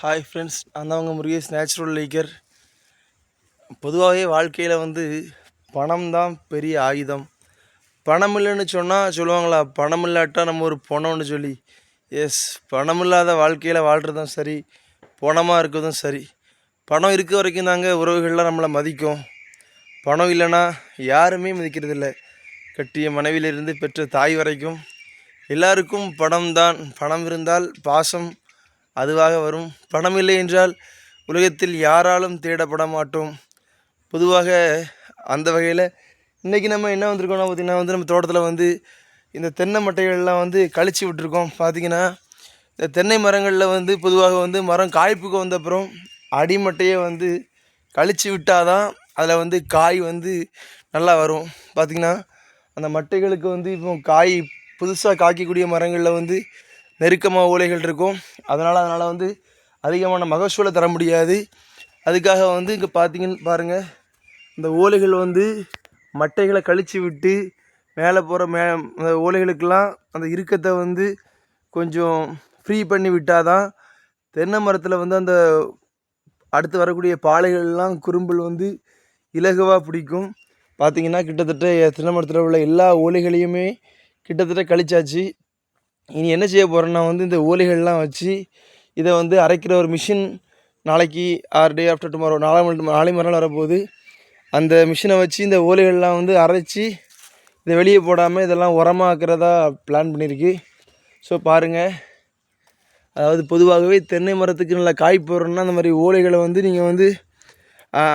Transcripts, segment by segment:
Hi friends, நான் தான் உங்கள் முருகேஷ் நேச்சுரல் லேக்கர். பொதுவாகவே வாழ்க்கையில் பணம் தான் பெரிய ஆயுதம். பணம் இல்லைன்னு சொன்னால் சொல்லுவாங்களா, பணம் இல்லாட்டா நம்ம ஒரு பொணம்னு சொல்லி. எஸ், பணம் இல்லாத வாழ்க்கையில் வாழ்கிறதும் சரி, பணமாக இருக்கிறதும் சரி. பணம் இருக்க வரைக்கும் தாங்க உறவுகள்லாம் நம்மளை மதிக்கும். பணம் இல்லைன்னா யாருமே மதிக்கிறதில்ல. கட்டிய மனைவியிலிருந்து பெற்ற தாய் வரைக்கும் எல்லாருக்கும் பணம் தான். பணம் இருந்தால் பாசம் அதுவாக வரும். பணம் இல்லை என்றால் உலகத்தில் யாராலும் தேடப்பட மாட்டோம். பொதுவாக அந்த வகையில் இன்றைக்கி நம்ம என்ன வந்திருக்கோம்னா பார்த்திங்கன்னா நம்ம தோட்டத்தில் இந்த தென்னை மட்டைகள்லாம் கழிச்சு விட்டுருக்கோம். பார்த்திங்கன்னா இந்த தென்னை மரங்களில் பொதுவாக மரம் காய்ப்புக்கு வந்தப்புறம் அடிமட்டையை கழிச்சு விட்டால் தான் அதில் காய் நல்லா வரும். பார்த்திங்கன்னா அந்த மட்டைகளுக்கு இப்போ காய் புதுசாக காய்க்கக்கூடிய மரங்களில் நெருக்கமாக ஓலைகள் இருக்கும். அதனால் அதிகமான மகசூலை தர முடியாது. அதுக்காக இங்கே பார்த்தீங்கன்னு பாருங்கள், இந்த ஓலைகள் மட்டைகளை கழித்து விட்டு மேலே போகிற அந்த ஓலைகளுக்கெல்லாம் அந்த இறுக்கத்தை கொஞ்சம் ஃப்ரீ பண்ணி விட்டால் தான் தென்னை மரத்தில் அந்த அடுத்து வரக்கூடிய பாலைகள்லாம் குறும்பல் இலகுவாக பிடிக்கும். பார்த்திங்கன்னா கிட்டத்தட்ட தென்னை மரத்தில் உள்ள எல்லா ஓலைகளையுமே கிட்டத்தட்ட கழிச்சாச்சு. இனி என்ன செய்ய போகிறேன்னா இந்த ஓலைகள்லாம் வச்சு இதை அரைக்கிற ஒரு மிஷின் நாளைக்கு ஆர் டே ஆஃப்டர் டுமாரோ நாளை மறுநாள் வரப்போகுது. அந்த மிஷினை வச்சு இந்த ஓலைகள்லாம் அரைச்சி இதை வெளியே போடாமல் இதெல்லாம் உரமாக்குறதா பிளான் பண்ணியிருக்கு. ஸோ பாருங்கள், அதாவது பொதுவாகவே தென்னை மரத்துக்கு நல்லா காய் போடுறோன்னா அந்த மாதிரி ஓலைகளை நீங்கள்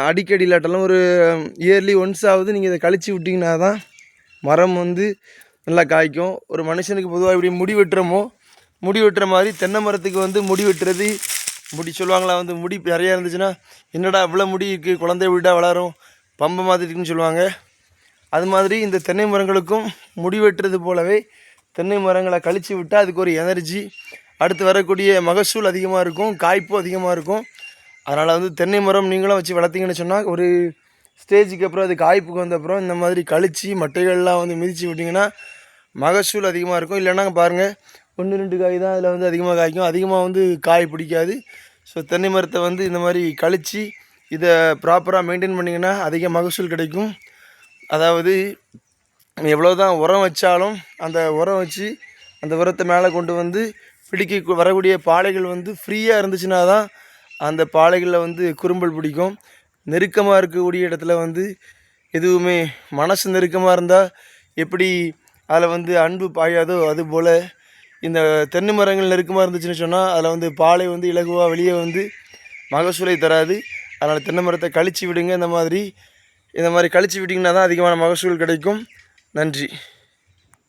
அடிக்கடி இல்லாட்டெல்லாம் ஒரு இயர்லி ஒன்ஸ் ஆகுது நீங்கள் இதை கழிச்சு விட்டிங்கன்னா தான் மரம் நல்லா காய்க்கும். ஒரு மனுஷனுக்கு பொதுவாக இப்படி முடி வெட்டுற மாதிரி தென்னை மரத்துக்கு முடி வெட்டுறது, முடி சொல்லுவாங்களா, முடி நிறையா இருந்துச்சுன்னா என்னடா இவ்வளோ முடி இருக்குது, குழந்தை விட்டா வளரும், பம்பை மாதிரி இருக்குன்னு சொல்லுவாங்க. அது மாதிரி இந்த தென்னை மரங்களுக்கும் முடி வெட்டுறது போலவே தென்னை மரங்களை கழித்து விட்டால் அதுக்கு ஒரு எனர்ஜி, அடுத்து வரக்கூடிய மகசூல் அதிகமாக இருக்கும், காய்ப்பும் அதிகமாக இருக்கும். அதனால் தென்னை மரம் நீங்களும் வச்சு வளர்த்திங்கன்னு சொன்னால் ஒரு ஸ்டேஜுக்கு அப்புறம் அது காய்ப்புக்கு வந்தப்புறம் இந்த மாதிரி கழித்து மட்டைகள்லாம் மிதித்து விட்டிங்கன்னா மகசூல் அதிகமாக இருக்கும். இல்லைன்னா பாருங்கள், 1-2 காய் தான் அதில் அதிகமாக காய்க்கும், அதிகமாக காய் பிடிக்காது. ஸோ தென்னை மரத்தை இந்த மாதிரி கழித்து இதை ப்ராப்பராக மெயின்டைன் பண்ணிங்கன்னா அதிக மகசூல் கிடைக்கும். அதாவது எவ்வளோ தான் உரம் வச்சாலும் அந்த உரம் வச்சு அந்த உரத்தை மேலே கொண்டு பிடிக்க வரக்கூடிய பாலைகள் ஃப்ரீயாக இருந்துச்சுன்னா தான் அந்த பாலைகளில் குறும்பல் பிடிக்கும். நெருக்கமாக இருக்கக்கூடிய இடத்துல எதுவுமே மனசு நெருக்கமாக இருந்தால் எப்படி அதில் அன்பு பாயாதோ அதுபோல் இந்த தென்னை மரங்கள் நெருக்கமாக இருந்துச்சுன்னு சொன்னால் அதில் பாலை இலகுவாக வெளியே மகசூலை தராது. அதனால் தென்னை மரத்தை கழிச்சு விடுங்க. இந்த மாதிரி கழிச்சு விட்டிங்கன்னா தான் அதிகமான மகசூல் கிடைக்கும். நன்றி.